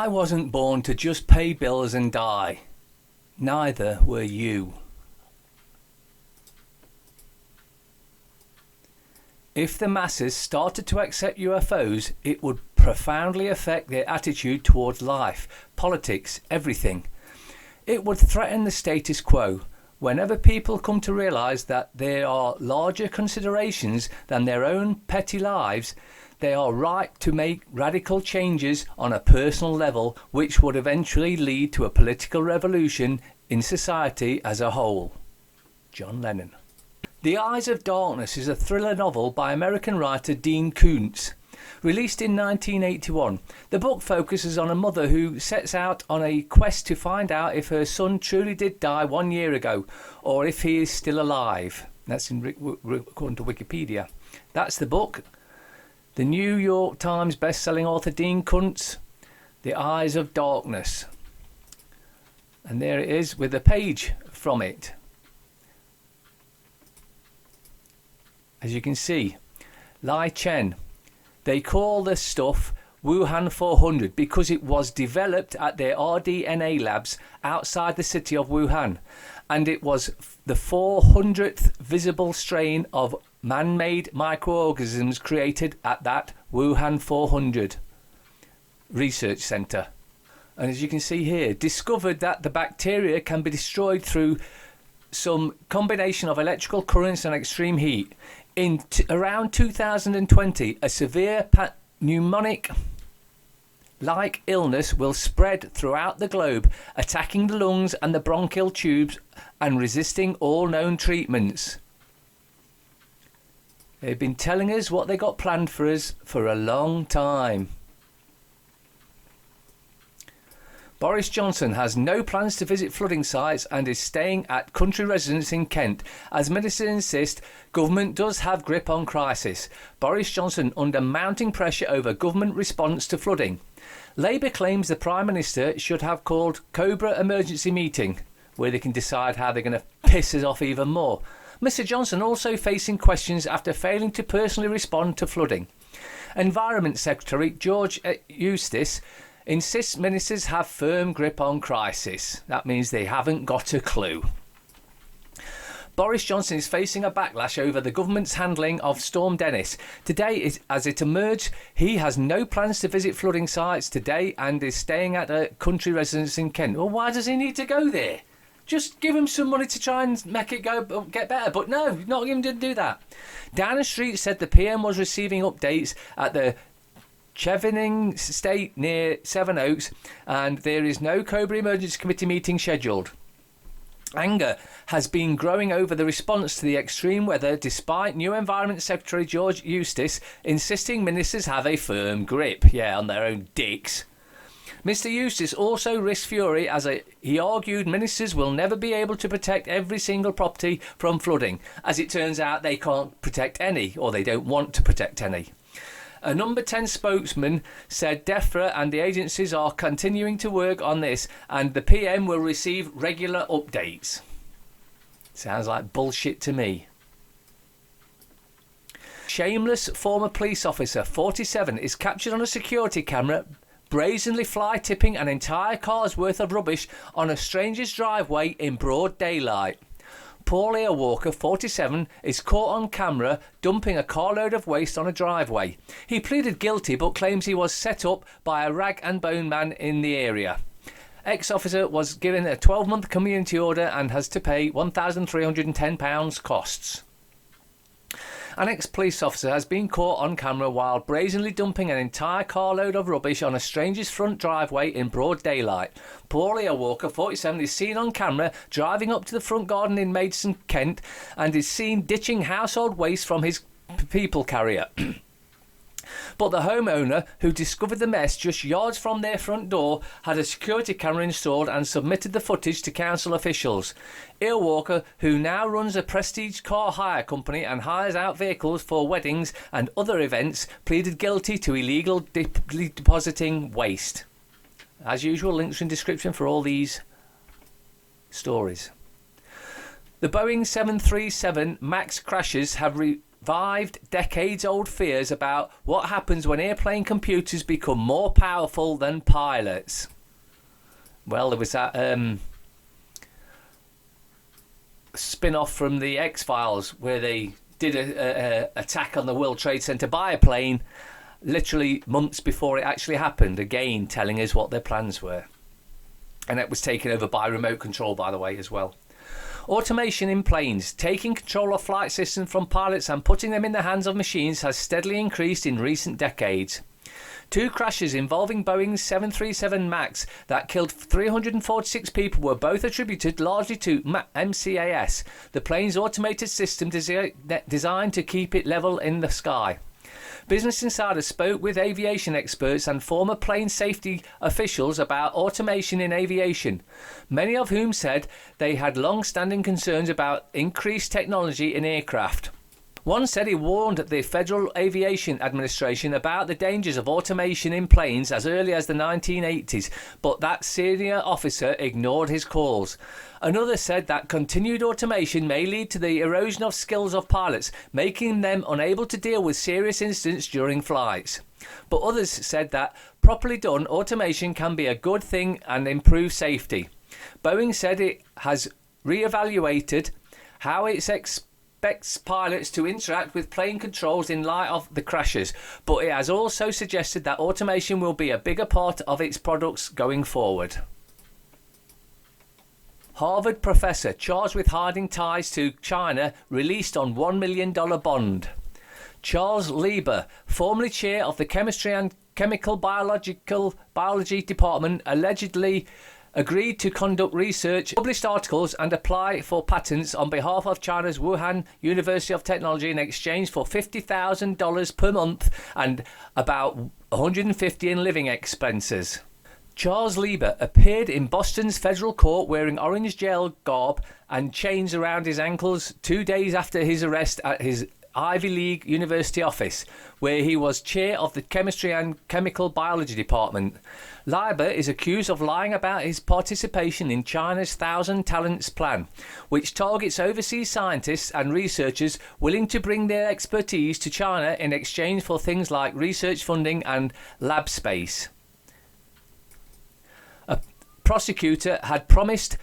I wasn't born to just pay bills and die. Neither were you. If the masses started to accept UFOs, it would profoundly affect their attitude towards life, politics, everything. It would threaten the status quo. Whenever people come to realise that there are larger considerations than their own petty lives, they are right to make radical changes on a personal level, which would eventually lead to a political revolution in society as a whole. John Lennon. The Eyes of Darkness is a thriller novel by American writer Dean Koontz. Released in 1981, the book focuses on a mother who sets out on a quest to find out if her son truly did die 1 year ago, or if he is still alive. That's according to Wikipedia. That's the book. The New York Times best-selling author Dean Koontz, The Eyes of Darkness. And there it is with a page from it. As you can see, Lai Chen. They call this stuff Wuhan 400 because it was developed at their rDNA labs outside the city of Wuhan, and it was the 400th visible strain of man-made microorganisms created at that Wuhan 400 research centre. And as you can see here, discovered that the bacteria can be destroyed through some combination of electrical currents and extreme heat. In around 2020, a severe pneumonia-like illness will spread throughout the globe, attacking the lungs and the bronchial tubes and resisting all known treatments. They've been telling us what they got planned for us for a long time. Boris Johnson has no plans to visit flooding sites and is staying at country residence in Kent. As ministers insist, government does have grip on crisis. Boris Johnson under mounting pressure over government response to flooding. Labour claims the Prime Minister should have called Cobra emergency meeting, where they can decide how they're going to piss us off even more. Mr Johnson also facing questions after failing to personally respond to flooding. Environment Secretary George Eustice insists ministers have firm grip on crisis. That means they haven't got a clue. Boris Johnson is facing a backlash over the government's handling of Storm Dennis. Today, as it emerged, he has no plans to visit flooding sites today and is staying at a country residence in Kent. Well, why does he need to go there? Just give him some money to try and make it get better. But no, not even to do that. Downing Street said the PM was receiving updates at the Chevening Estate near Sevenoaks, and there is no Cobra Emergency Committee meeting scheduled. Anger has been growing over the response to the extreme weather, despite new Environment Secretary George Eustice insisting ministers have a firm grip, on their own dicks. Mr Eustice also risked fury as he argued ministers will never be able to protect every single property from flooding. As it turns out, they can't protect any, or they don't want to protect any. A number 10 spokesman said DEFRA and the agencies are continuing to work on this and the PM will receive regular updates. Sounds like bullshit to me. Shameless former police officer, 47, is captured on a security camera brazenly fly-tipping an entire car's worth of rubbish on a stranger's driveway in broad daylight. Paul Walker, 47, is caught on camera dumping a carload of waste on a driveway. He pleaded guilty but claims he was set up by a rag and bone man in the area. Ex-officer was given a 12-month community order and has to pay £1,310 costs. An ex-police officer has been caught on camera while brazenly dumping an entire carload of rubbish on a stranger's front driveway in broad daylight. Paul Walker, 47, is seen on camera driving up to the front garden in Maidstone, Kent, and is seen ditching household waste from his people carrier. But the homeowner, who discovered the mess just yards from their front door, had a security camera installed and submitted the footage to council officials. Walker, who now runs a prestige car hire company and hires out vehicles for weddings and other events, pleaded guilty to illegal depositing waste. As usual, links in description for all these stories. The Boeing 737 MAX crashes have revived decades-old fears about what happens when airplane computers become more powerful than pilots. Well, there was that spin-off from the X-Files where they did a attack on the World Trade Center by a plane literally months before it actually happened, again telling us what their plans were. And it was taken over by remote control, by the way, as well. Automation in planes, taking control of flight systems from pilots and putting them in the hands of machines, has steadily increased in recent decades. 2 crashes involving Boeing's 737 MAX that killed 346 people were both attributed largely to MCAS, the plane's automated system designed to keep it level in the sky. Business Insider spoke with aviation experts and former plane safety officials about automation in aviation, many of whom said they had long-standing concerns about increased technology in aircraft. One said he warned the Federal Aviation Administration about the dangers of automation in planes as early as the 1980s, but that senior officer ignored his calls. Another said that continued automation may lead to the erosion of skills of pilots, making them unable to deal with serious incidents during flights. But others said that, properly done, automation can be a good thing and improve safety. Boeing said it has re-evaluated how it expects pilots to interact with plane controls in light of the crashes, but it has also suggested that automation will be a bigger part of its products going forward. Harvard professor charged with hiding ties to China released on $1 million bond. Charles Lieber, formerly chair of the Chemistry and Chemical Biology Department, allegedly agreed to conduct research, published articles and apply for patents on behalf of China's Wuhan University of Technology in exchange for $50,000 per month and about $150 in living expenses. Charles Lieber appeared in Boston's federal court wearing orange jail garb and chains around his ankles 2 days after his arrest at his Ivy League University office, where he was chair of the Chemistry and Chemical Biology Department. Lieber is accused of lying about his participation in China's Thousand Talents Plan, which targets overseas scientists and researchers willing to bring their expertise to China in exchange for things like research funding and lab space. A prosecutor had promised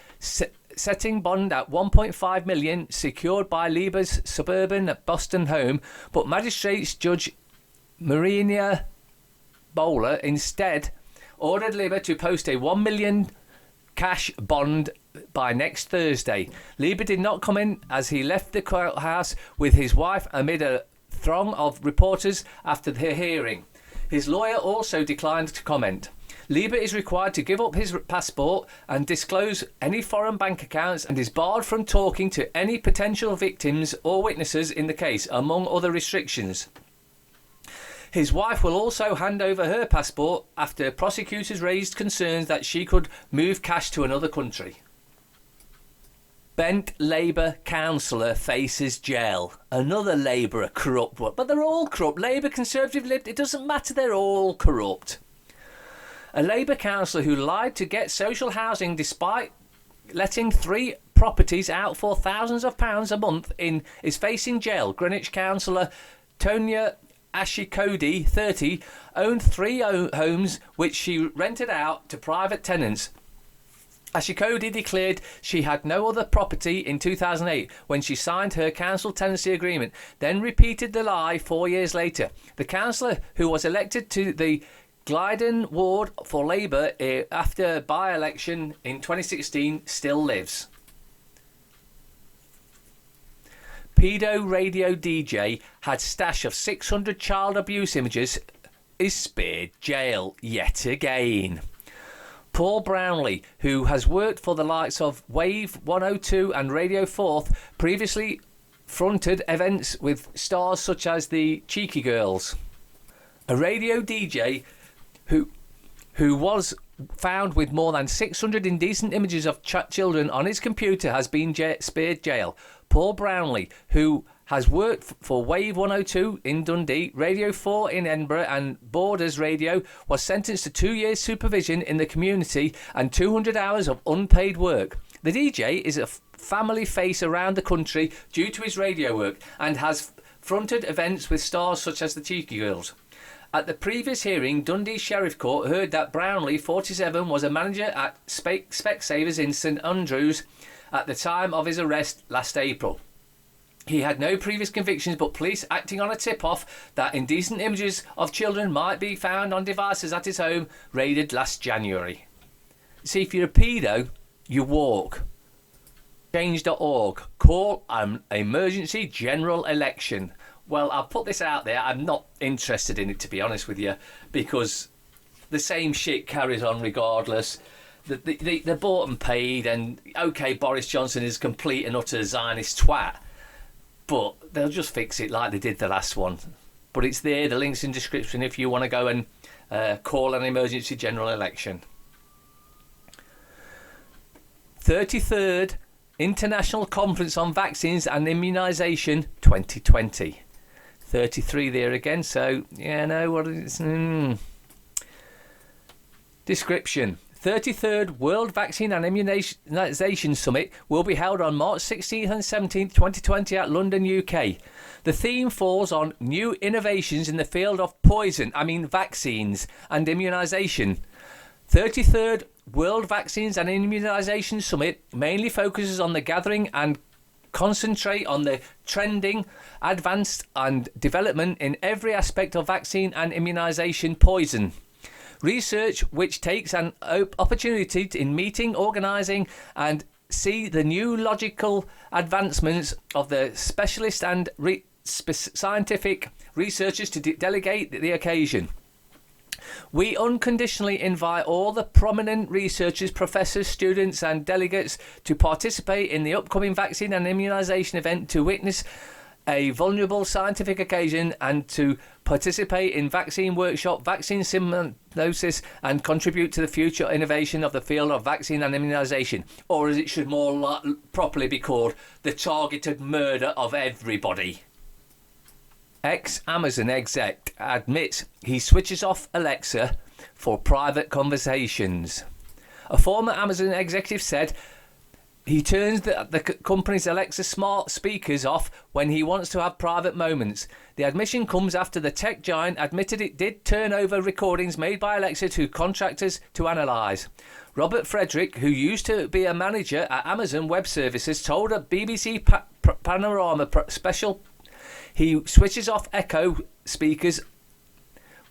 setting bond at $1.5 million secured by Lieber's suburban Boston home, but Magistrates Judge Marina Bowler instead ordered Lieber to post a $1 million cash bond by next Thursday. Lieber did not comment as he left the courthouse with his wife amid a throng of reporters after the hearing. His lawyer also declined to comment. Lieber is required to give up his passport and disclose any foreign bank accounts and is barred from talking to any potential victims or witnesses in the case, among other restrictions. His wife will also hand over her passport after prosecutors raised concerns that she could move cash to another country. Bent Labour councillor faces jail. Another Labour corrupt one. But they're all corrupt. Labour, Conservative, Lib, it doesn't matter, they're all corrupt. A Labour councillor who lied to get social housing despite letting 3 properties out for thousands of pounds a month is facing jail. Greenwich councillor Tonya Ashikodi, 30, owned 3 homes which she rented out to private tenants. Ashikodi declared she had no other property in 2008 when she signed her council tenancy agreement, then repeated the lie 4 years later. The councillor, who was elected to the Glyden ward for Labour after by-election in 2016, still lives. Paedo radio DJ had stash of 600 child abuse images is spared jail yet again. Paul Brownlee, who has worked for the likes of Wave 102 and Radio 4, previously fronted events with stars such as the Cheeky Girls. A radio DJ who was found with more than 600 indecent images of children on his computer has been spared jail. Paul Brownlee, who has worked for Wave 102 in Dundee, Radio 4 in Edinburgh and Borders Radio, was sentenced to 2 years supervision in the community and 200 hours of unpaid work. The DJ is a family face around the country due to his radio work and has fronted events with stars such as the Cheeky Girls. At the previous hearing, Dundee Sheriff Court heard that Brownlee, 47, was a manager at Specsavers in St Andrews at the time of his arrest last April. He had no previous convictions, but police, acting on a tip-off that indecent images of children might be found on devices at his home, raided last January. See, if you're a pedo, you walk. Change.org. Call an emergency general election. Well, I'll put this out there. I'm not interested in it, to be honest with you, because the same shit carries on regardless. They're bought and paid, and okay, Boris Johnson is a complete and utter Zionist twat, but they'll just fix it like they did the last one. But it's there, the link's in description if you want to go and call an emergency general election. 33rd International Conference on Vaccines and Immunisation 2020. 33 there again, so yeah, no, what is description. 33rd World Vaccine and Immunisation Summit will be held on March 16th and 17th, 2020 at London, UK. The theme falls on new innovations in the field of vaccines and immunisation. 33rd World Vaccines and Immunisation Summit mainly focuses on the gathering and concentrate on the trending, advanced and development in every aspect of vaccine and immunisation poison. Research which takes an opportunity in meeting, organising and see the new logical advancements of the specialist and scientific researchers to delegate the occasion. We unconditionally invite all the prominent researchers, professors, students and delegates to participate in the upcoming vaccine and immunisation event, to witness a vulnerable scientific occasion and to participate in vaccine workshop, vaccine symbiosis and contribute to the future innovation of the field of vaccine and immunisation, or as it should more properly be called, the targeted murder of everybody. Ex-Amazon exec admits he switches off Alexa for private conversations. A former Amazon executive said he turns the company's Alexa smart speakers off when he wants to have private moments. The admission comes after the tech giant admitted it did turn over recordings made by Alexa to contractors to analyse. Robert Frederick, who used to be a manager at Amazon Web Services, told a BBC Panorama special he switches off Echo speakers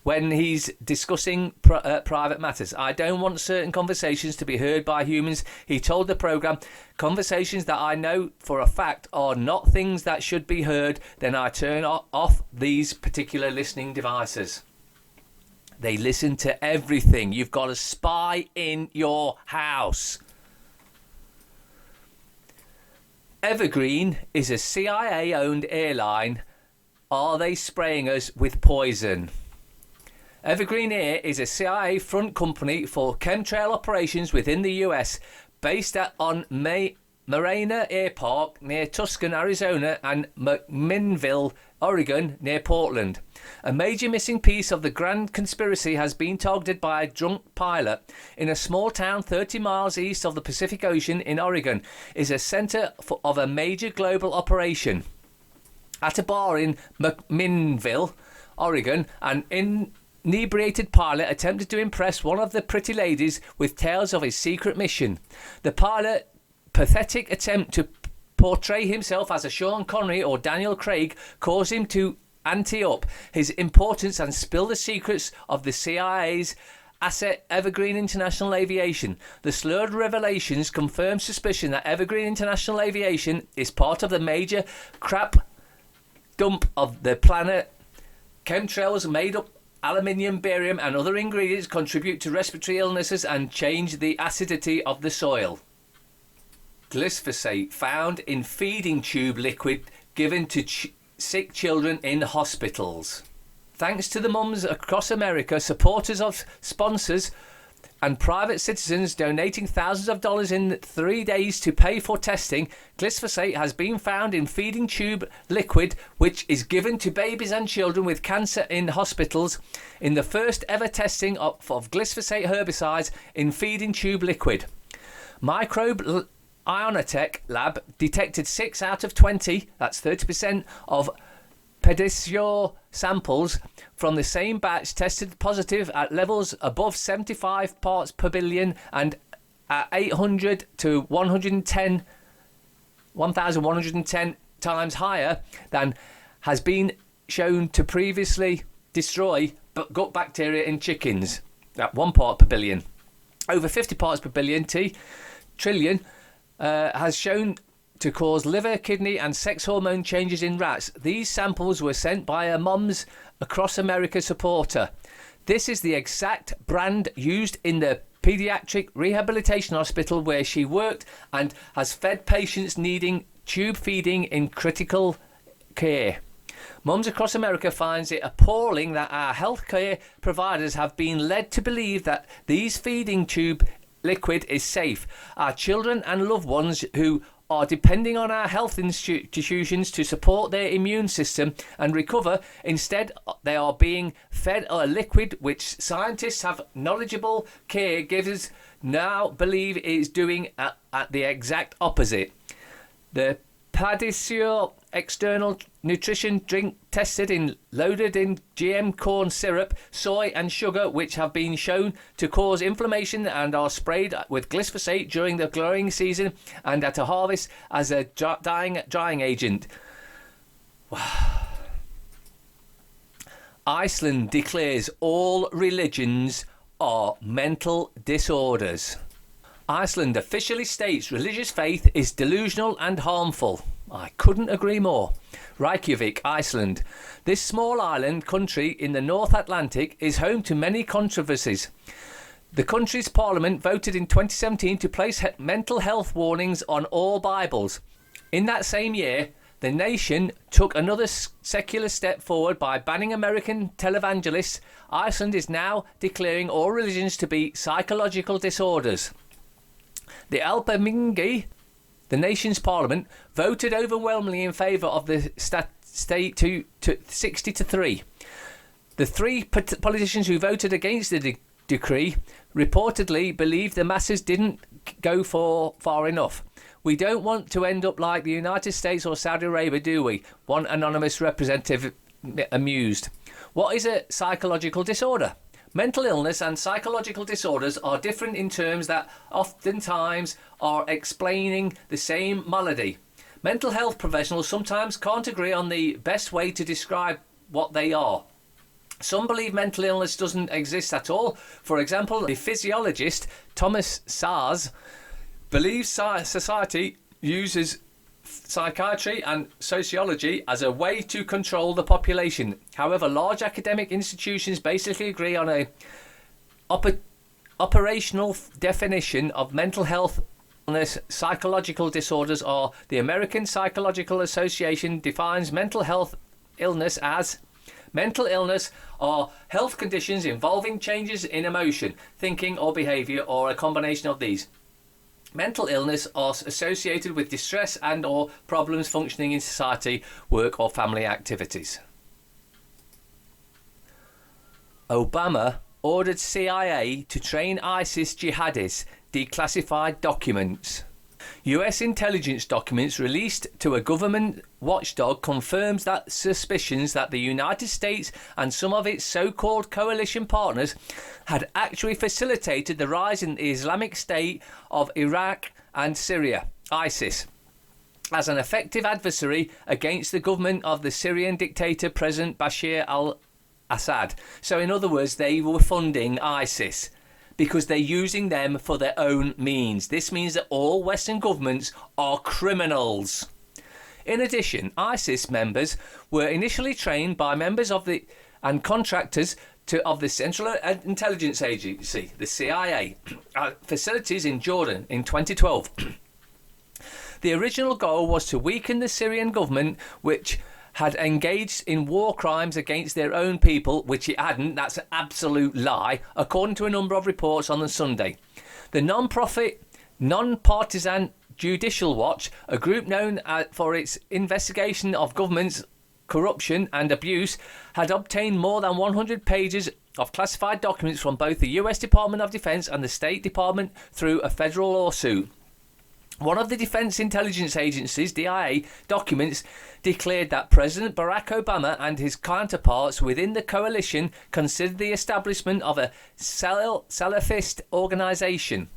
when he's discussing private matters. I don't want certain conversations to be heard by humans, he told the programme. Conversations that I know for a fact are not things that should be heard, then I turn off these particular listening devices. They listen to everything. You've got a spy in your house. Evergreen is a CIA-owned airline. Are they spraying us with poison? Evergreen Air is a CIA front company for chemtrail operations within the US, based on Marina Air Park near Tucson, Arizona, and McMinnville, Oregon, near Portland. A major missing piece of the grand conspiracy has been targeted by a drunk pilot. In a small town 30 miles east of the Pacific Ocean in Oregon is a center of a major global operation. At a bar in McMinnville, Oregon, an inebriated pilot attempted to impress one of the pretty ladies with tales of his secret mission. The pilot's pathetic attempt to portray himself as a Sean Connery or Daniel Craig caused him to ante up his importance and spill the secrets of the CIA's asset Evergreen International Aviation. The slurred revelations confirm suspicion that Evergreen International Aviation is part of the major crap dump of the planet. Chemtrails made up aluminium, barium and other ingredients contribute to respiratory illnesses and change the acidity of the soil. Glyphosate found in feeding tube liquid given to sick children in hospitals. Thanks to the mums across America, supporters of sponsors and private citizens donating thousands of dollars in 3 days to pay for testing, glyphosate has been found in feeding tube liquid, which is given to babies and children with cancer in hospitals. In the first ever testing of glyphosate herbicides in feeding tube liquid, Microbe Ionotech lab detected 6 out of 20, that's 30%, of Paedo samples from the same batch tested positive at levels above 75 parts per billion and at 800 to 1,110 times higher than has been shown to previously destroy gut bacteria in chickens at 1 part per billion. Over 50 parts per billion trillion has shown to cause liver, kidney and sex hormone changes in rats. These samples were sent by a Moms Across America supporter. This is the exact brand used in the paediatric rehabilitation hospital where she worked and has fed patients needing tube feeding in critical care. Mums Across America finds it appalling that our healthcare providers have been led to believe that these feeding tube liquid is safe. Our children and loved ones who are depending on our health institutions to support their immune system and recover. Instead, they are being fed a liquid which scientists have knowledgeable caregivers now believe is doing at the exact opposite. The Paedo external nutrition drink tested in loaded in GM corn syrup, soy and sugar, which have been shown to cause inflammation and are sprayed with glyphosate during the growing season and at a harvest as a drying agent. Iceland declares all religions are mental disorders. Iceland officially states religious faith is delusional and harmful. I couldn't agree more. Reykjavik, Iceland. This small island country in the North Atlantic is home to many controversies. The country's parliament voted in 2017 to place mental health warnings on all Bibles. In that same year, the nation took another secular step forward by banning American televangelists. Iceland is now declaring all religions to be psychological disorders. The Alþingi, the nation's parliament, voted overwhelmingly in favour of the state to 60 to 3. The three politicians who voted against the decree reportedly believe the masses didn't go far enough. We don't want to end up like the United States or Saudi Arabia, do we? One anonymous representative amused. What is a psychological disorder? Mental illness and psychological disorders are different in terms that oftentimes are explaining the same malady. Mental health professionals sometimes can't agree on the best way to describe what they are. Some believe mental illness doesn't exist at all. For example, the physiologist Thomas Sars believes society uses psychiatry and sociology as a way to control the population. However, large academic institutions basically agree on a operational definition of mental health illness. Psychological disorders are the American Psychological Association defines mental health illness as mental illness are health conditions involving changes in emotion, thinking or behaviour or a combination of these. Mental illness are associated with distress and or problems functioning in society, work or family activities. Obama ordered CIA to train ISIS jihadis, declassified documents. US intelligence documents released to a government watchdog confirms that suspicions that the United States and some of its so-called coalition partners had actually facilitated the rise in the Islamic State of Iraq and Syria, ISIS, as an effective adversary against the government of the Syrian dictator President Bashar al-Assad. So in other words, they were funding ISIS because they're using them for their own means. This means that all Western governments are criminals. In addition, ISIS members were initially trained by members of the and contractors of the Central Intelligence Agency, the CIA, at facilities in Jordan in 2012. The original goal was to weaken the Syrian government, which had engaged in war crimes against their own people, which it hadn't. That's an absolute lie, according to a number of reports on the Sunday. The non-profit, non-partisan Judicial Watch, a group known for its investigation of government's corruption and abuse, had obtained more than 100 pages of classified documents from both the US Department of Defense and the State Department through a federal lawsuit. One of the Defence Intelligence Agency's, DIA, documents declared that President Barack Obama and his counterparts within the coalition considered the establishment of a Salafist organisation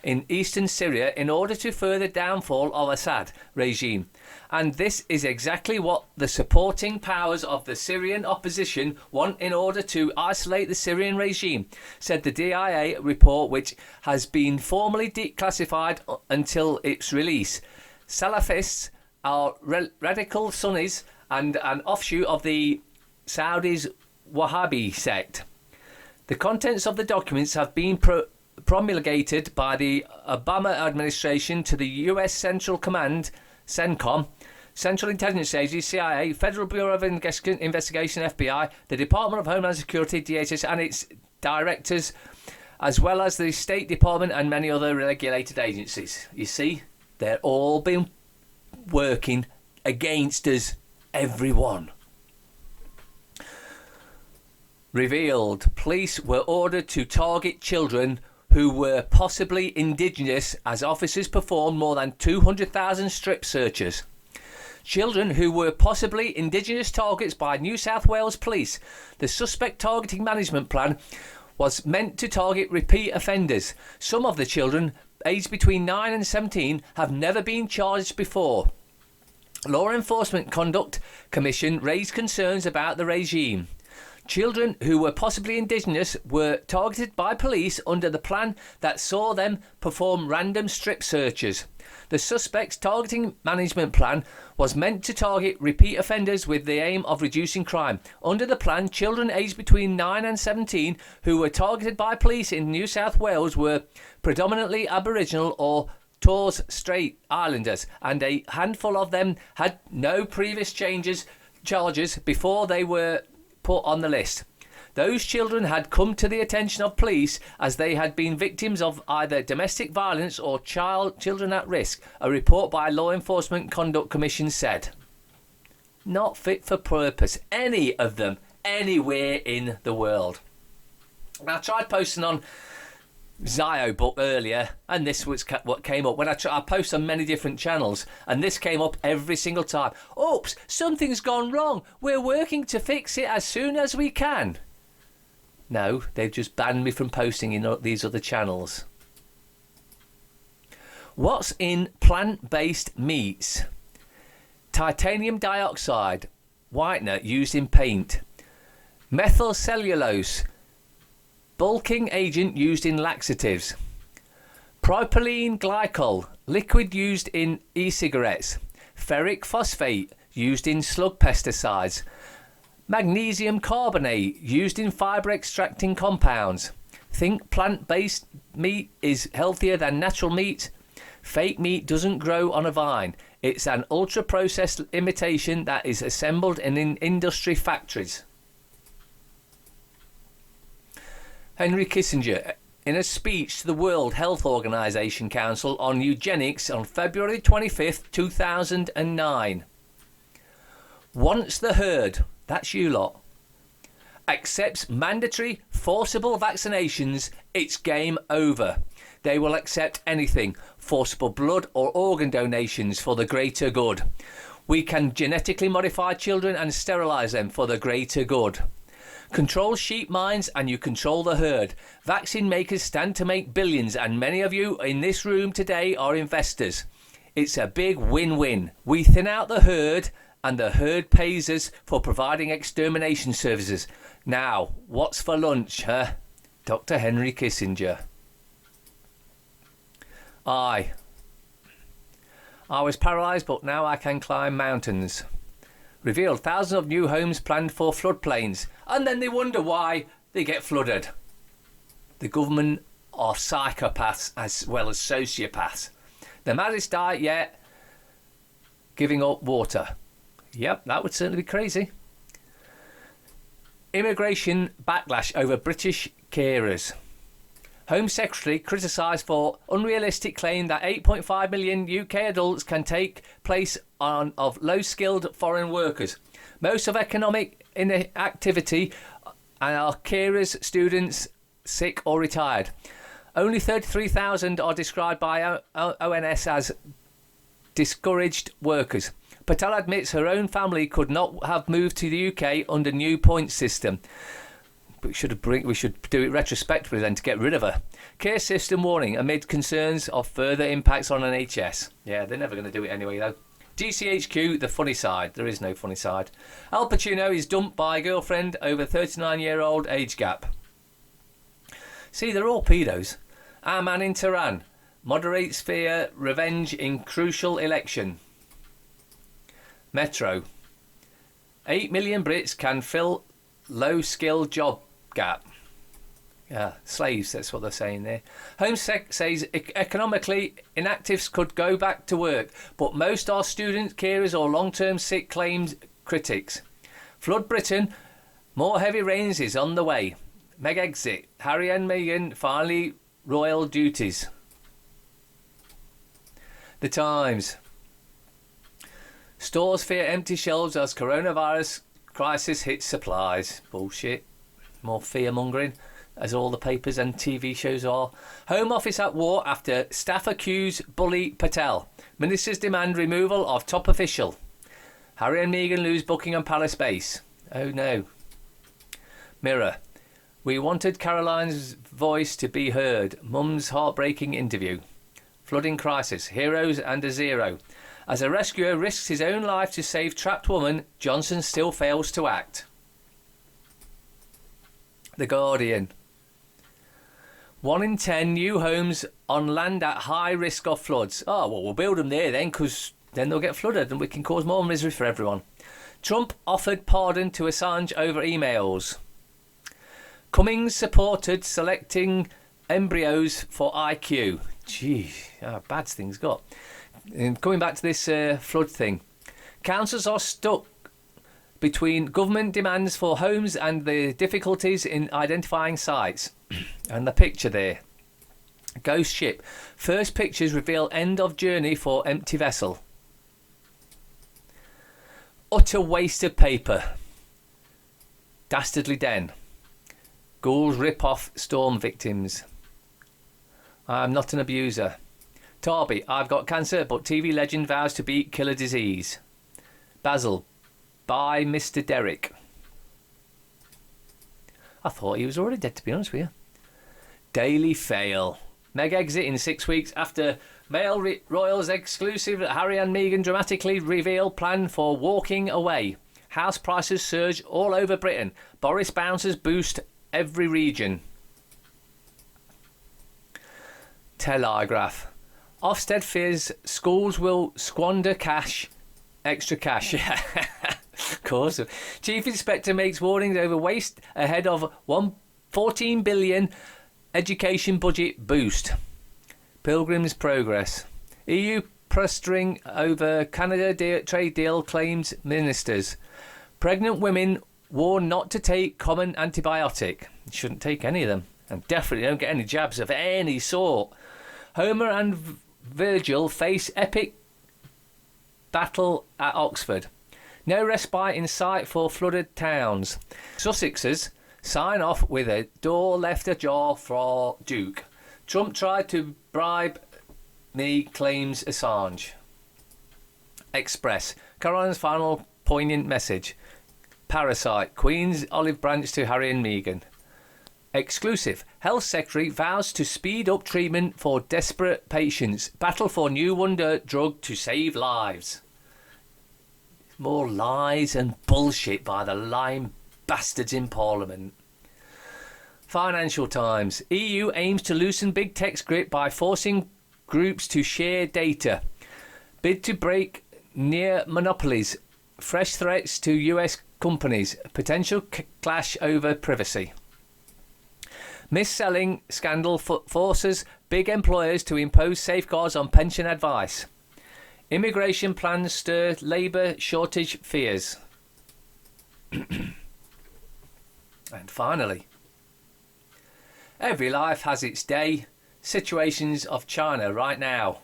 in eastern Syria in order to further downfall of Assad regime. And this is exactly what the supporting powers of the Syrian opposition want in order to isolate the Syrian regime, said the DIA report, which has been formally declassified until its release. Salafists are radical Sunnis and an offshoot of the Saudis' Wahhabi sect. The contents of the documents have been promulgated by the Obama administration to the U.S. Central Command, CENTCOM, Central Intelligence Agency, CIA, Federal Bureau of Investigation, FBI, the Department of Homeland Security, DHS, and its directors, as well as the State Department and many other regulated agencies. You see, they're all been working against us, everyone. Revealed, police were ordered to target children who were possibly indigenous as officers performed more than 200,000 strip searches. Children who were possibly indigenous targets by New South Wales Police. The suspect targeting management plan was meant to target repeat offenders. Some of the children, aged between 9 and 17, have never been charged before. Law Enforcement Conduct Commission raised concerns about the regime. Children who were possibly indigenous were targeted by police under the plan that saw them perform random strip searches. The suspect's targeting management plan was meant to target repeat offenders with the aim of reducing crime. Under the plan, children aged between 9 and 17 who were targeted by police in New South Wales were predominantly Aboriginal or Torres Strait Islanders, and a handful of them had no previous charges before they were put on the list. Those children had come to the attention of police as they had been victims of either domestic violence or children at risk, a report by Law Enforcement Conduct Commission said. Not fit for purpose, any of them, anywhere in the world. Now, I tried posting on Zio book earlier, and this was what came up when I post on many different channels, and this came up every single time. Oops, something's gone wrong. We're working to fix it as soon as we can. No, they've just banned me from posting in these other channels. What's in plant-based meats? Titanium dioxide, whitener used in paint. Methyl cellulose, bulking agent used in laxatives. Propylene glycol, liquid used in e-cigarettes. Ferric phosphate, used in slug pesticides. Magnesium carbonate, used in fibre extracting compounds. Think plant-based meat is healthier than natural meat? Fake meat doesn't grow on a vine. It's an ultra-processed imitation that is assembled in industry factories. Henry Kissinger, in a speech to the World Health Organization Council on eugenics on February 25th, 2009. Once the herd, that's you lot, accepts mandatory, forcible vaccinations, it's game over. They will accept anything, forcible blood or organ donations for the greater good. We can genetically modify children and sterilise them for the greater good. Control sheep minds and you control the herd. Vaccine makers stand to make billions, and many of you in this room today are investors. It's a big win-win. We thin out the herd and the herd pays us for providing extermination services. Now, what's for lunch, huh? Dr. Henry Kissinger. I was paralysed, but now I can climb mountains. Revealed thousands of new homes planned for floodplains, and then they wonder why they get flooded. The government are psychopaths as well as sociopaths. The maddest diet yet, giving up water. Yep, that would certainly be crazy. Immigration backlash over British carers. Home Secretary criticised for unrealistic claim that 8.5 million UK adults can take place of low-skilled foreign workers. Most of economic inactivity and are carers, students, sick or retired. Only 33,000 are described by ONS as discouraged workers. Patel admits her own family could not have moved to the UK under new point system. We should do it retrospectively then to get rid of her. Care system warning amid concerns of further impacts on NHS. Yeah, they're never going to do it anyway though. GCHQ, the funny side. There is no funny side. Al Pacino is dumped by girlfriend over 39-year-old age gap. See, they're all pedos. Our man in Tehran moderates fear revenge in crucial election. Metro. 8 million Brits can fill low-skill job gap. Yeah, slaves, that's what they're saying there. Home Sec says economically inactives could go back to work, but most are students, carers or long-term sick, claimed critics. Flood Britain, more heavy rains is on the way. Meg exit, Harry and Meghan finally royal duties. The Times. Stores fear empty shelves as coronavirus crisis hits supplies. Bullshit. More fear-mongering, as all the papers and TV shows are. Home Office at war after staff accuse bully Patel. Ministers demand removal of top official. Harry and Meghan lose Buckingham Palace base. Oh no. Mirror. We wanted Caroline's voice to be heard. Mum's heartbreaking interview. Flooding crisis. Heroes and a zero. As a rescuer risks his own life to save trapped woman, Johnson still fails to act. The Guardian. 1 in 10 new homes on land at high risk of floods. Oh, well, we'll build them there then, because then they'll get flooded and we can cause more misery for everyone. Trump offered pardon to Assange over emails. Cummings supported selecting embryos for IQ. Gee, how bad things got. And coming back to this flood thing. Councils are stuck between government demands for homes and the difficulties in identifying sites. And the picture there. Ghost ship. First pictures reveal end of journey for empty vessel. Utter waste of paper. Dastardly den. Ghouls rip off storm victims. I'm not an abuser. Tarby, I've got cancer, but TV legend vows to beat killer disease. Basil, by Mr. Derrick. I thought he was already dead, to be honest with you. Daily Fail. Meg exit in 6 weeks after Male Royals exclusive Harry and Meghan dramatically reveal plan for walking away. House prices surge all over Britain. Boris bounces boost every region. Telegraph. Ofsted fears schools will squander cash. Extra cash. Of course. Chief Inspector makes warnings over waste ahead of 14 billion education budget boost. Pilgrim's Progress. EU prustering over Canada trade deal claims ministers. Pregnant women warned not to take common antibiotic. You shouldn't take any of them. And definitely don't get any jabs of any sort. Homer and Virgil face epic battle at Oxford. No respite in sight for flooded towns. Sussexers sign off with a door left ajar for Duke. Trump tried to bribe me, claims Assange. Express. Caroline's final poignant message. Parasite. Queen's olive branch to Harry and Meghan. Exclusive. Health Secretary vows to speed up treatment for desperate patients. Battle for new wonder drug to save lives. More lies and bullshit by the lying bastards in Parliament. Financial Times. EU aims to loosen big tech's grip by forcing groups to share data. Bid to break near monopolies. Fresh threats to US companies. Potential clash over privacy. Mis-selling scandal forces big employers to impose safeguards on pension advice. Immigration plans stir labour shortage fears. And finally, every life has its day. Situations of China right now.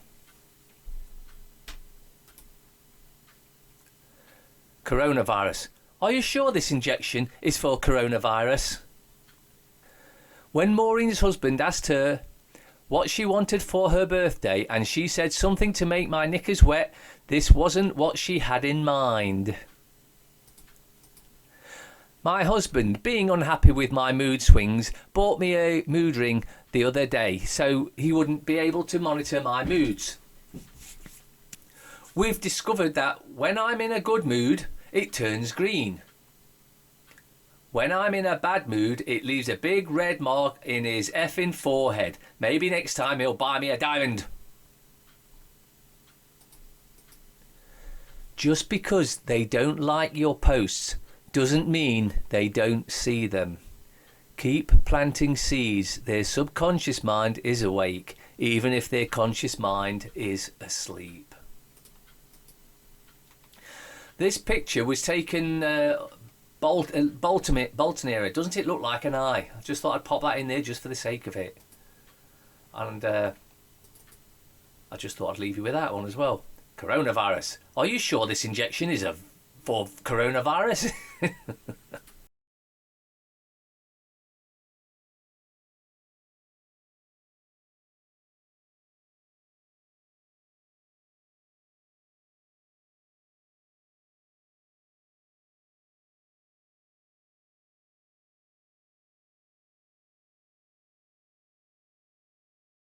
Coronavirus. Are you sure this injection is for coronavirus? When Maureen's husband asked her what she wanted for her birthday, and she said something to make my knickers wet. This wasn't what she had in mind. My husband, being unhappy with my mood swings, bought me a mood ring the other day so he wouldn't be able to monitor my moods. We've discovered that when I'm in a good mood, it turns green. When I'm in a bad mood, it leaves a big red mark in his effing forehead. Maybe next time he'll buy me a diamond. Just because they don't like your posts doesn't mean they don't see them. Keep planting seeds. Their subconscious mind is awake, even if their conscious mind is asleep. This picture was taken Bolton area. Doesn't it look like an eye? I just thought I'd pop that in there just for the sake of it. And I just thought I'd leave you with that one as well. Coronavirus. Are you sure this injection is for coronavirus?